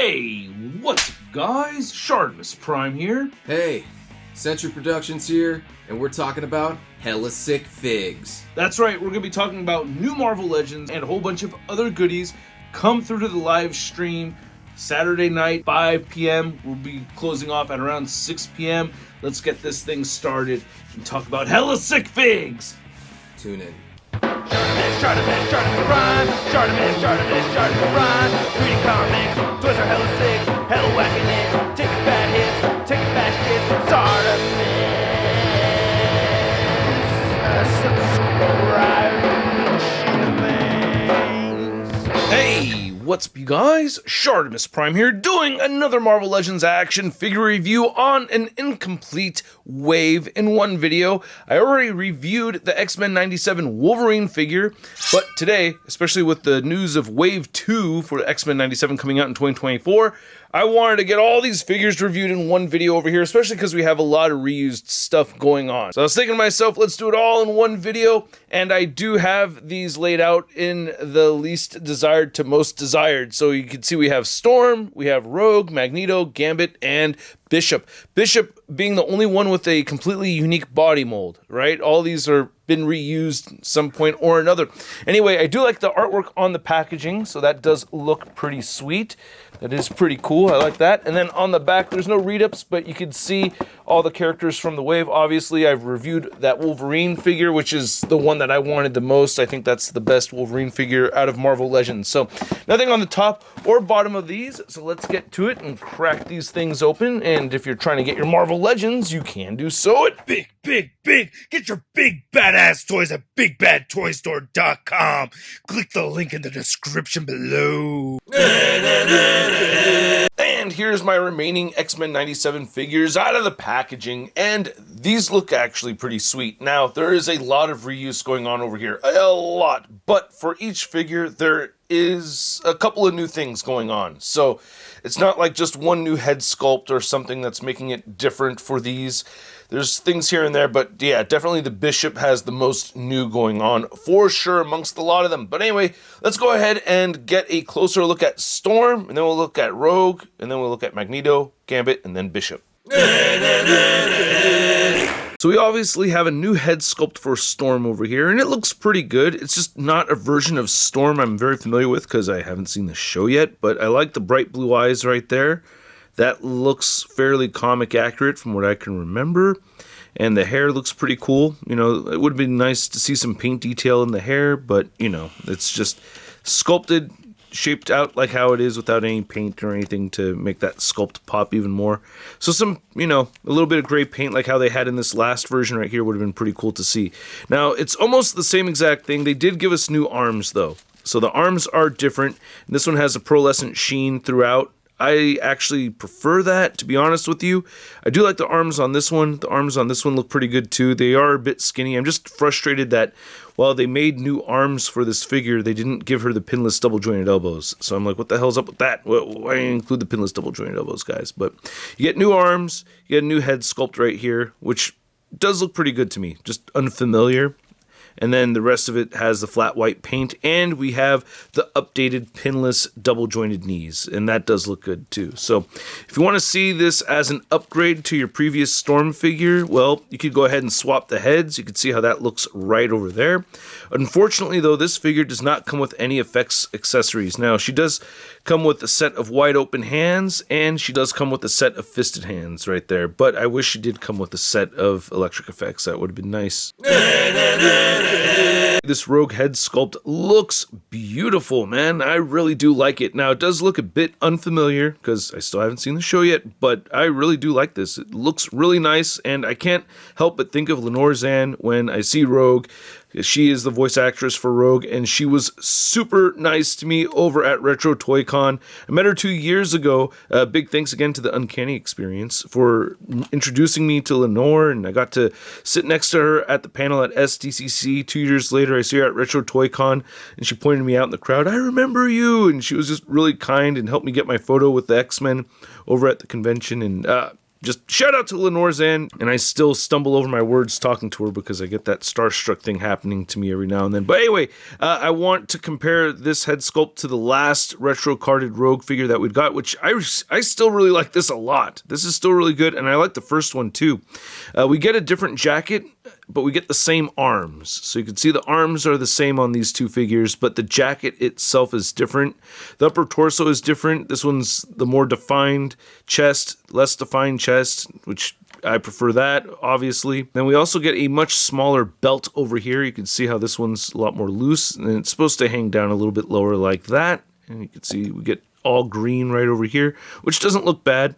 Hey, what's up guys? ShartimusPrime here. Hey, Century Productions here, and we're talking about hella sick figs. That's right, we're going to be talking about new Marvel Legends and a whole bunch of other goodies. Come through to the live stream Saturday night, 5 p.m. We'll be closing off at around 6 p.m. Let's get this thing started and talk about hella sick figs. Tune in. ShartimusPrime, ShartimusPrime. Reading comics, toys are hella sick, hella wacky licks, taking bad hits, taking bad shits. Subscribe. Hey, what's up you guys? ShartimusPrime here, doing another Marvel Legends action figure review on an incomplete wave in one video. I already reviewed the X-Men 97 Wolverine figure, but today, especially with the news of Wave 2 for X-Men 97 coming out in 2024, I wanted to get all these figures reviewed in one video over here, especially because we have a lot of reused stuff going on. So I was thinking to myself, let's do it all in one video, and I do have these laid out in the least desired to most desired. So you can see we have Storm, we have Rogue, Magneto, Gambit, and Bishop. Bishop being the only one with a completely unique body mold, right? All these are been reused at some point or another. Anyway, I do like the artwork on the packaging, so that does look pretty sweet. That is pretty cool, I like that. And then on the back, there's no read-ups, but you can see all the characters from the wave. Obviously, I've reviewed that Wolverine figure, which is the one that I wanted the most. I think that's the best Wolverine figure out of Marvel Legends. So nothing on the top or bottom of these, so let's get to it and crack these things open. And if you're trying to get your Marvel Legends, you can do so at Big! Get your big badass toys at BigBadToyStore.com. Click the link in the description below. And here's my remaining X-Men 97 figures out of the packaging, and these look actually pretty sweet. Now, there is a lot of reuse going on over here, a lot, but for each figure, there is a couple of new things going on. So it's not like just one new head sculpt or something that's making it different for these. There's things here and there, but yeah, definitely the Bishop has the most new going on for sure amongst a lot of them. But anyway, let's go ahead and get a closer look at Storm, and then we'll look at Rogue, and then we'll look at Magneto, Gambit, and then Bishop. So we obviously have a new head sculpt for Storm over here, and it looks pretty good. It's just not a version of Storm I'm very familiar with because I haven't seen the show yet, but I like the bright blue eyes right there. That looks fairly comic accurate from what I can remember. And the hair looks pretty cool. You know, it would have been nice to see some paint detail in the hair, but, you know, it's just sculpted, shaped out like how it is without any paint or anything to make that sculpt pop even more. So some, you know, a little bit of gray paint like how they had in this last version right here would have been pretty cool to see. Now, it's almost the same exact thing. They did give us new arms, though. So the arms are different. And this one has a pearlescent sheen throughout. I actually prefer that, to be honest with you. I do like the arms on this one. The arms on this one look pretty good too. They are a bit skinny. I'm just frustrated that while they made new arms for this figure, they didn't give her the pinless double jointed elbows. So I'm like, what the hell's up with that? Why didn't you include the pinless double jointed elbows, guys? But you get new arms, you get a new head sculpt right here, which does look pretty good to me. Just unfamiliar. And then the rest of it has the flat white paint, and we have the updated pinless double jointed knees, and that does look good too. So if you want to see this as an upgrade to your previous Storm figure, well, you could go ahead and swap the heads. You can see how that looks right over there. Unfortunately though, this figure does not come with any effects accessories. Now, she does come with a set of wide open hands, and she does come with a set of fisted hands right there, but I wish she did come with a set of electric effects. That would have been nice. This Rogue head sculpt looks beautiful, man. I really do like it. Now, it does look a bit unfamiliar because I still haven't seen the show yet, but I really do like this. It looks really nice, and I can't help but think of Lenore Zan when I see Rogue. She is the voice actress for Rogue, and she was super nice to me over at Retro Toy Con. I met her 2 years ago. Big thanks again to the Uncanny Experience for introducing me to Lenore, and I got to sit next to her at the panel at SDCC. 2 years later, I see her at Retro Toy Con, and she pointed me out in the crowd. I remember you, and she was just really kind and helped me get my photo with the X-Men over at the convention, and just shout out to Lenorzan, and I still stumble over my words talking to her because I get that starstruck thing happening to me every now and then. But anyway, I want to compare this head sculpt to the last retro carded Rogue figure that we'd got, which I still really like this a lot. This is still really good, and I like the first one too. We get a different jacket, but we get the same arms. So you can see the arms are the same on these two figures, but the jacket itself is different. The upper torso is different. This one's the more defined chest, less defined chest, which I prefer that, obviously. Then we also get a much smaller belt over here. You can see how this one's a lot more loose, and it's supposed to hang down a little bit lower like that. And you can see we get all green right over here, which doesn't look bad.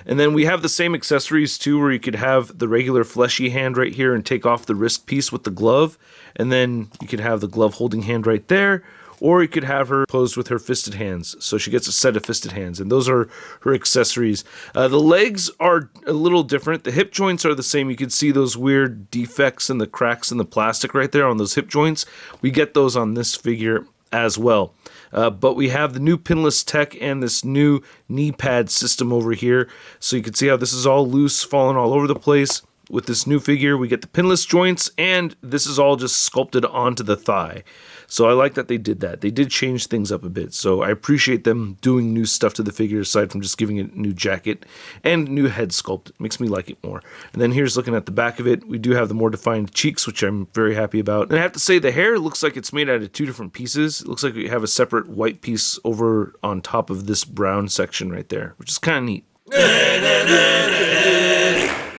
And then we have the same accessories too, where you could have the regular fleshy hand right here and take off the wrist piece with the glove. And then you could have the glove holding hand right there, or you could have her posed with her fisted hands. So she gets a set of fisted hands, and those are her accessories. The legs are a little different. The hip joints are the same. You can see those weird defects and the cracks in the plastic right there on those hip joints. We get those on this figure as well. But we have the new pinless tech and this new knee pad system over here. So you can see how this is all loose, falling all over the place. With this new figure, we get the pinless joints, and this is all just sculpted onto the thigh. So I like that they did that. They did change things up a bit. So I appreciate them doing new stuff to the figure aside from just giving it a new jacket and new head sculpt. It makes me like it more. And then here's looking at the back of it. We do have the more defined cheeks, which I'm very happy about. And I have to say the hair looks like it's made out of two different pieces. It looks like we have a separate white piece over on top of this brown section right there, which is kind of neat.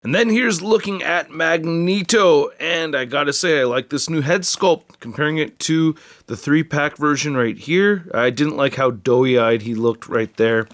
And then here's looking at Magneto, and I gotta say I like this new head sculpt, comparing it to the 3-pack version right here. I didn't like how doughy-eyed he looked right there.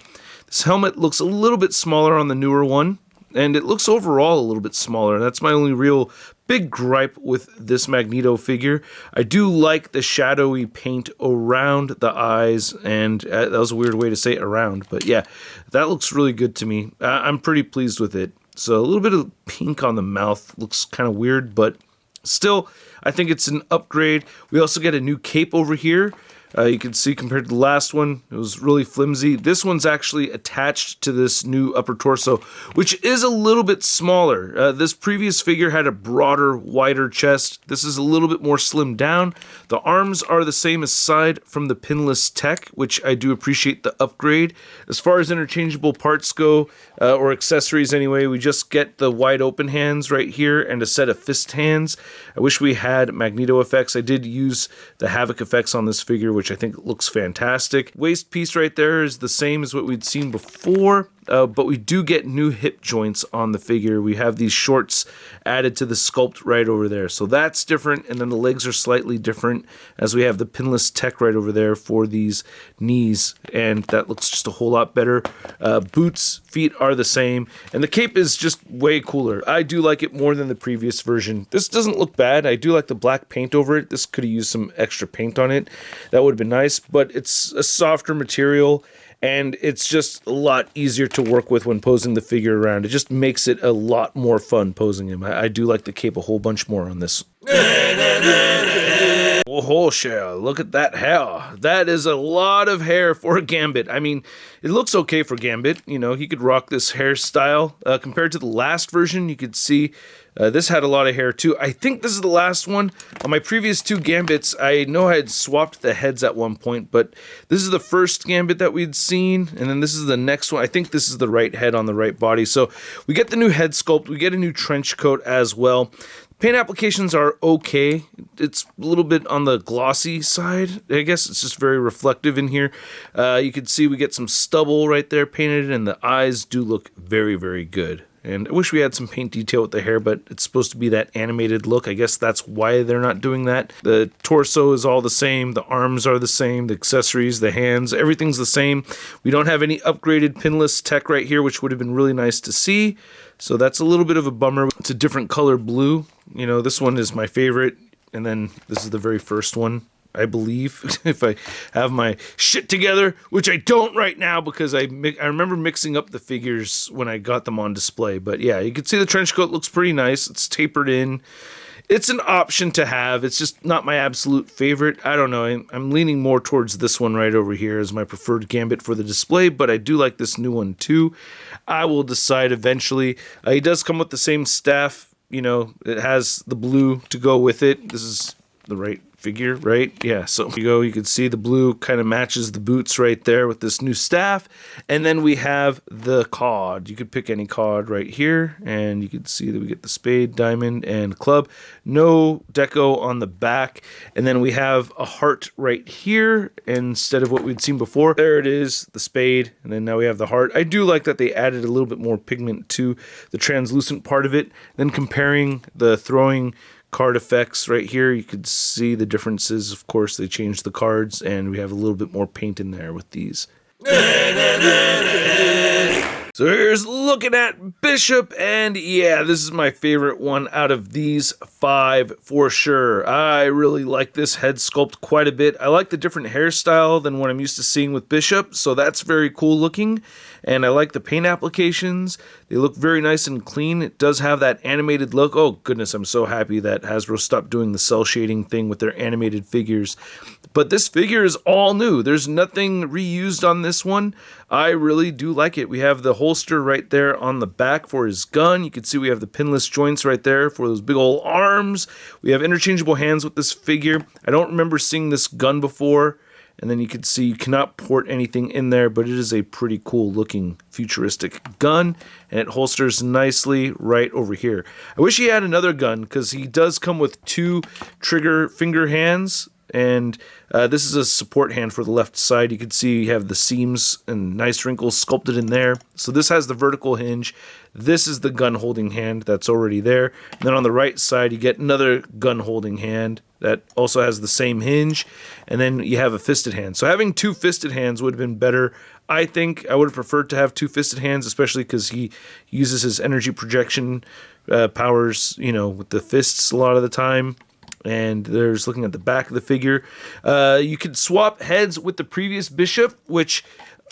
This helmet looks a little bit smaller on the newer one, and it looks overall a little bit smaller. That's my only real big gripe with this Magneto figure. I do like the shadowy paint around the eyes, and that was a weird way to say around, but yeah, that looks really good to me. I'm pretty pleased with it. So a little bit of pink on the mouth looks kind of weird, but still, I think it's an upgrade. We also get a new cape over here. You can see compared to the last one, it was really flimsy. This one's actually attached to this new upper torso, which is a little bit smaller. This previous figure had a broader, wider chest. This is a little bit more slimmed down. The arms are the same aside from the pinless tech, which I do appreciate the upgrade. As far as interchangeable parts go, or accessories anyway, we just get the wide open hands right here and a set of fist hands. I wish we had Magneto effects. I did use the Havoc effects on this figure, which I think looks fantastic. Waist piece right there is the same as what we'd seen before, but we do get new hip joints on the figure. We have these shorts added to the sculpt right over there, so that's different, and then the legs are slightly different as we have the pinless tech right over there for these knees, and that looks just a whole lot better. Boots, feet are the same, and the cape is just way cooler. I do like it more than the previous version. This doesn't look bad. I do like the black paint over it. This could have used some extra paint on it. That would have been nice, but it's a softer material, and it's just a lot easier to work with when posing the figure around. It just makes it a lot more fun posing him. I do like the cape a whole bunch more on this. Oh, shell, look at that hair. That is a lot of hair for a Gambit. I mean, it looks okay for Gambit. You know, he could rock this hairstyle. Compared to the last version, you could see this had a lot of hair too. I think this is the last one. On my previous two Gambits, I know I had swapped the heads at one point, but this is the first Gambit that we'd seen, and then this is the next one. I think this is the right head on the right body. So we get the new head sculpt. We get a new trench coat as well. Paint applications are okay. It's a little bit on the glossy side. I guess it's just very reflective in here. You can see we get some stubble right there painted, and the eyes do look very, very good. And I wish we had some paint detail with the hair, but it's supposed to be that animated look. I guess that's why they're not doing that. The torso is all the same. The arms are the same. The accessories, the hands, everything's the same. We don't have any upgraded pinless tech right here, which would have been really nice to see. So that's a little bit of a bummer. It's a different color blue. You know, this one is my favorite. And then this is the very first one, I believe, if I have my shit together, which I don't right now because I remember mixing up the figures when I got them on display. But yeah, you can see the trench coat looks pretty nice. It's tapered in. It's an option to have. It's just not my absolute favorite. I don't know. I'm leaning more towards this one right over here as my preferred Gambit for the display, but I do like this new one too. I will decide eventually. He does come with the same staff. You know, it has the blue to go with it. This is the right figure, right? Yeah, so you go, you can see the blue kind of matches the boots right there with this new staff. And then we have the cod. You could pick any cod right here, and you can see that we get the spade, diamond, and club. No deco on the back. And then we have a heart right here instead of what we'd seen before. There it is, the spade, and then now we have the heart. I do like that they added a little bit more pigment to the translucent part of it. Then comparing the throwing card effects right here, you could see the differences. Of course, they changed the cards, and we have a little bit more paint in there with these. So here's looking at Bishop, and yeah, this is my favorite one out of these 5 for sure. I really like this head sculpt quite a bit. I like the different hairstyle than what I'm used to seeing with Bishop, so that's very cool looking. And I like the paint applications. They look very nice and clean. It does have that animated look. Oh goodness, I'm so happy that Hasbro stopped doing the cell shading thing with their animated figures. But this figure is all new. There's nothing reused on this one. I really do like it. We have the holster right there on the back for his gun. You can see we have the pinless joints right there for those big old arms. We have interchangeable hands with this figure. I don't remember seeing this gun before. And then you can see you cannot port anything in there, but it is a pretty cool looking futuristic gun, and it holsters nicely right over here. I wish he had another gun, because he does come with 2 trigger finger hands, and this is a support hand for the left side. You can see you have the seams and nice wrinkles sculpted in there. So this has the vertical hinge. This is the gun holding hand that's already there. And then on the right side, you get another gun holding hand that also has the same hinge. And then you have a fisted hand. So having 2 fisted hands would have been better. I think I would have preferred to have 2 fisted hands, especially because he uses his energy projection powers, you know, with the fists a lot of the time. And there's looking at the back of the figure. You could swap heads with the previous Bishop, which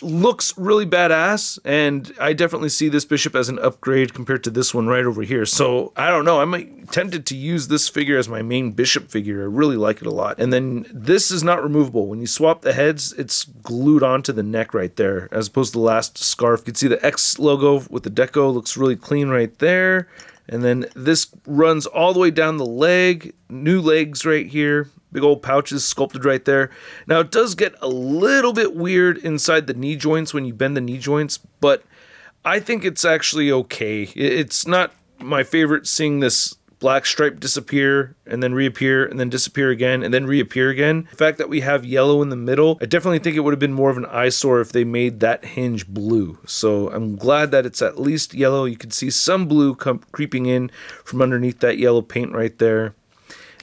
looks really badass, and I definitely see this Bishop as an upgrade compared to this one right over here. So I don't know, I'm tempted to use this figure as my main Bishop figure. I really like it a lot. And then this is not removable. When you swap the heads, it's glued onto the neck right there, as opposed to the last scarf. You can see the X logo with the deco looks really clean right there. And then this runs all the way down the leg, new legs right here, big old pouches sculpted right there. Now it does get a little bit weird inside the knee joints when you bend the knee joints, but I think it's actually okay. It's not my favorite seeing this black stripe disappear and then reappear and then disappear again and then reappear again. The fact that we have yellow in the middle, I definitely think it would have been more of an eyesore if they made that hinge blue. So I'm glad that it's at least yellow. You can see some blue creeping in from underneath that yellow paint right there.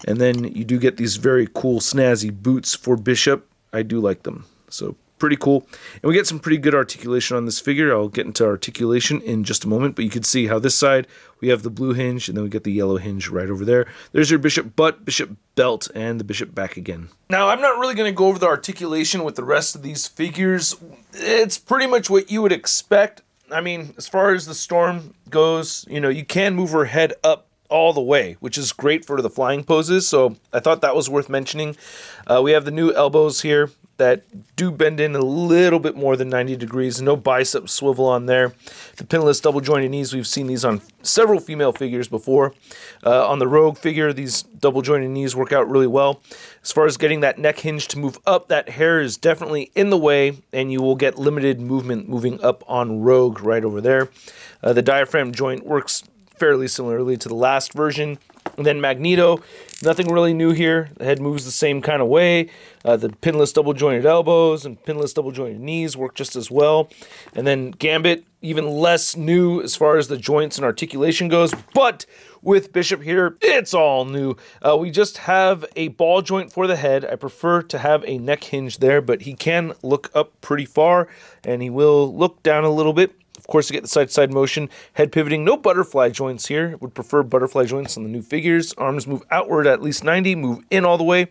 And then you do get these very cool snazzy boots for Bishop. I do like them. So pretty cool. And we get some pretty good articulation on this figure. I'll get into articulation in just a moment, but you can see how this side we have the blue hinge, and then we get the yellow hinge right over there. There's your Bishop butt, Bishop belt, and the Bishop back again. Now, I'm not really going to go over the articulation with the rest of these figures. It's pretty much what you would expect. I mean, as far as the Storm goes, you know, you can move her head up all the way, which is great for the flying poses, so I thought that was worth mentioning. We have the new elbows here that do bend in a little bit more than 90 degrees. No bicep swivel on there. The pinless double jointed knees, we've seen these on several female figures before. On the Rogue figure, these double jointed knees work out really well. As far as getting that neck hinge to move up, that hair is definitely in the way, and you will get limited movement moving up on Rogue right over there. The diaphragm joint works fairly similarly to the last version. And then Magneto, nothing really new here. The head moves the same kind of way. The pinless double jointed elbows and pinless double jointed knees work just as well. And then Gambit, even less new as far as the joints and articulation goes. But with Bishop here, it's all new. We just have a ball joint for the head. I prefer to have a neck hinge there, but he can look up pretty far, and he will look down a little bit. Of course, you get the side-to-side motion, head pivoting, no butterfly joints here. Would prefer butterfly joints on the new figures. Arms move outward at least 90, move in all the way.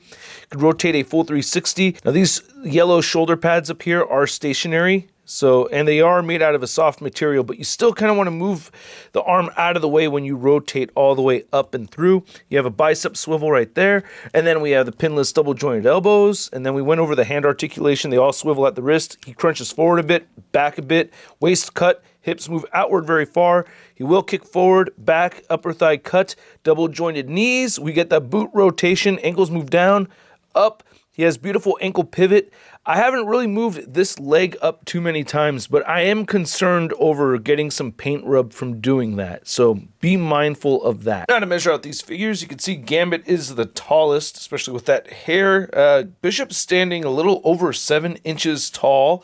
Could rotate a full 360. Now, these yellow shoulder pads up here are stationary, So, and they are made out of a soft material, but you still kind of want to move the arm out of the way when you rotate all the way up and through. You have a bicep swivel right there, and then we have the pinless double jointed elbows, and then we went over the hand articulation. They all swivel at the wrist. He crunches forward a bit, back a bit, waist cut, hips move outward very far. He will kick forward, back, upper thigh cut, double jointed knees. We get that boot rotation, ankles move down, up. He has beautiful ankle pivot. I haven't really moved this leg up too many times, but I am concerned over getting some paint rub from doing that. So be mindful of that. Now to measure out these figures, you can see Gambit is the tallest, especially with that hair. Bishop's standing a little over 7 inches tall.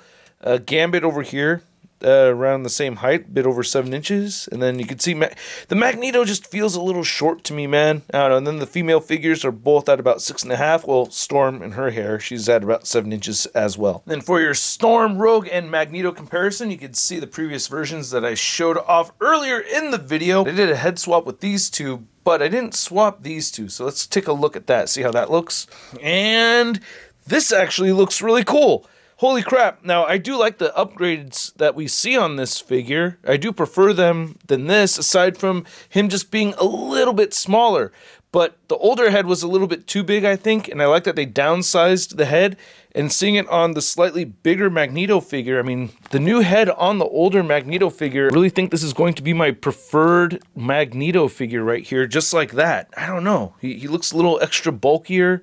Gambit over here, around the same height, bit over 7 inches. And then you can see the Magneto just feels a little short to me, man. I don't know. And then the female figures are both at about 6.5. Well, Storm and her hair, she's at about 7 inches as well. Then for your Storm, Rogue, and Magneto comparison, you can see the previous versions that I showed off earlier in the video. I did a head swap with these two, but I didn't swap these two. So let's take a look at that, see how that looks. And this actually looks really cool. Holy crap. Now, I do like the upgrades that we see on this figure. I do prefer them than this, aside from him just being a little bit smaller. But the older head was a little bit too big, I think, and I like that they downsized the head. And seeing it on the slightly bigger Magneto figure, I mean, the new head on the older Magneto figure, I really think this is going to be my preferred Magneto figure right here, just like that. I don't know. He looks a little extra bulkier.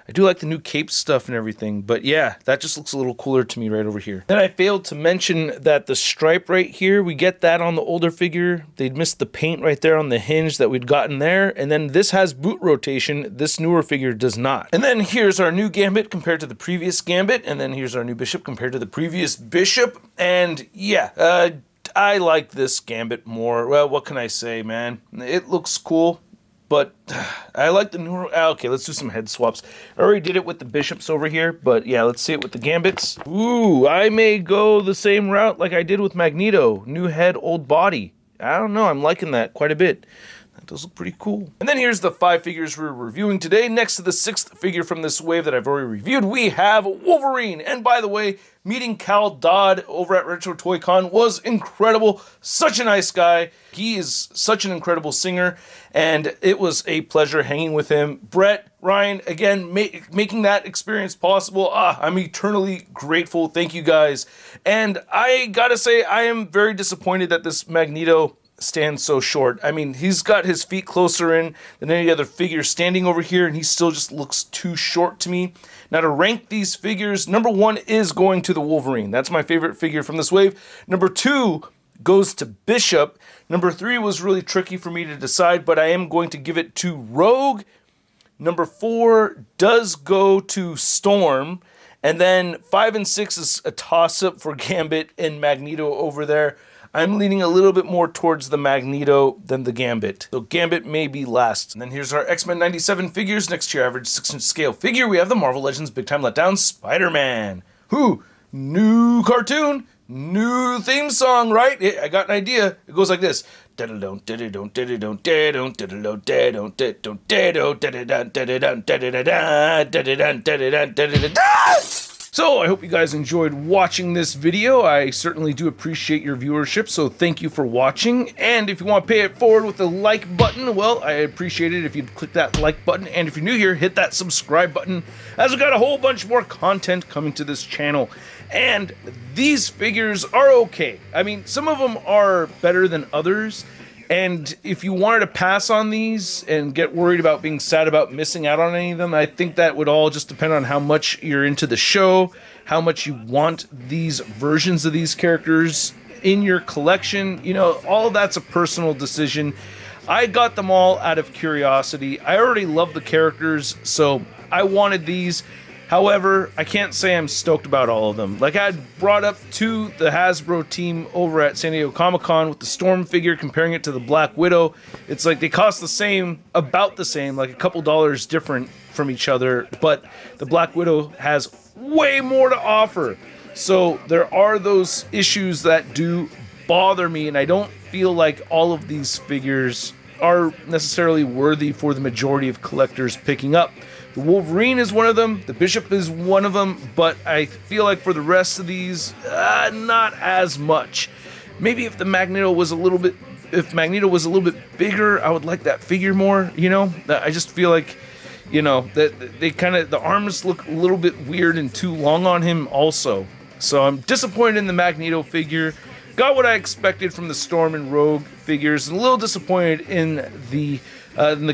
I do like the new cape stuff and everything, but yeah, that just looks a little cooler to me right over here. Then I failed to mention that the stripe right here, we get that on the older figure. They'd missed the paint right there on the hinge that we'd gotten there, and then this has boot rotation. This newer figure does not. And then here's our new Gambit compared to the previous Gambit, and then here's our new Bishop compared to the previous Bishop, and yeah, I like this Gambit more. Well, what can I say, man? It looks cool. But I like the newer... Okay, let's do some head swaps. I already did it with the Bishops over here, but yeah, let's see it with the Gambits. Ooh, I may go the same route like I did with Magneto. New head, old body. I don't know, I'm liking that quite a bit. That does look pretty cool. And then here's the 5 figures we're reviewing today. Next to the 6th figure from this wave that I've already reviewed, we have Wolverine. And by the way, meeting Cal Dodd over at Retro Toy Con was incredible. Such a nice guy. He is such an incredible singer, and it was a pleasure hanging with him. Brett, Ryan, again, making that experience possible. I'm eternally grateful. Thank you guys. And I gotta say, I am very disappointed that this Magneto stands so short. I mean, he's got his feet closer in than any other figure standing over here, and he still just looks too short to me. Now, to rank these figures, number 1 is going to the Wolverine. That's my favorite figure from this wave. Number 2 goes to Bishop. Number 3 was really tricky for me to decide, but I am going to give it to Rogue. Number 4 does go to Storm. And then 5 and 6 is a toss-up for Gambit and Magneto over there. I'm leaning a little bit more towards the Magneto than the Gambit. So Gambit may be last. And then here's our X-Men 97 figures. Next to your average 6-inch scale figure, we have the Marvel Legends Big Time Letdown Spider-Man. New cartoon, new theme song, right? I got an idea. It goes like this. So I hope you guys enjoyed watching this video. I certainly do appreciate your viewership, so thank you for watching. And if you want to pay it forward with the like button, well, I appreciate it if you'd click that like button. And if you're new here, hit that subscribe button, as we've got a whole bunch more content coming to this channel. And these figures are okay. I mean, some of them are better than others. And if you wanted to pass on these and get worried about being sad about missing out on any of them, I think that would all just depend on how much you're into the show, how much you want these versions of these characters in your collection. You know, all of that's a personal decision. I got them all out of curiosity. I already love the characters, so I wanted these. However, I can't say I'm stoked about all of them. Like I had brought up to the Hasbro team over at San Diego Comic-Con with the Storm figure, comparing it to the Black Widow. It's like they cost the same, about the same, like a couple dollars different from each other, but the Black Widow has way more to offer. So there are those issues that do bother me, and I don't feel like all of these figures are necessarily worthy for the majority of collectors picking up. The Wolverine is one of them, the Bishop is one of them, but I feel like for the rest of these, not as much. Maybe if Magneto was a little bit bigger, I would like that figure more, you know? I just feel like, you know, that they kind of, the arms look a little bit weird and too long on him also. So I'm disappointed in the Magneto figure. Got what I expected from the Storm and Rogue figures, and a little disappointed in the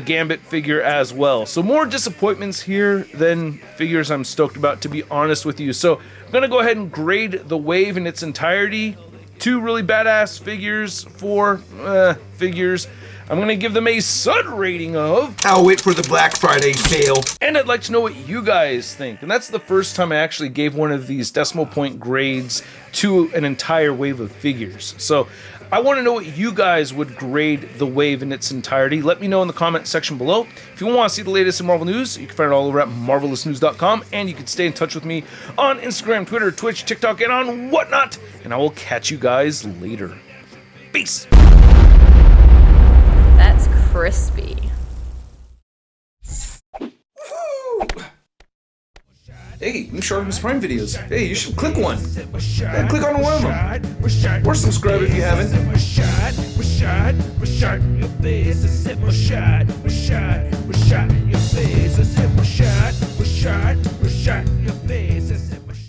Gambit figure as well. So more disappointments here than figures I'm stoked about, to be honest with you. So I'm going to go ahead and grade the wave in its entirety. 2 really badass figures, 4 figures. I'm going to give them a Sud rating of... I'll wait for the Black Friday sale. And I'd like to know what you guys think. And that's the first time I actually gave one of these decimal point grades to an entire wave of figures. So I want to know what you guys would grade the wave in its entirety. Let me know in the comment section below. If you want to see the latest in Marvel news, you can find it all over at marvelousnews.com, and you can stay in touch with me on Instagram, Twitter, Twitch, TikTok, and on whatnot. And I will catch you guys later. Peace. That's crispy. Hey, new ShartimusPrime videos. Hey, you should click one. Yeah, click on one of them. Or subscribe if you haven't. Your face.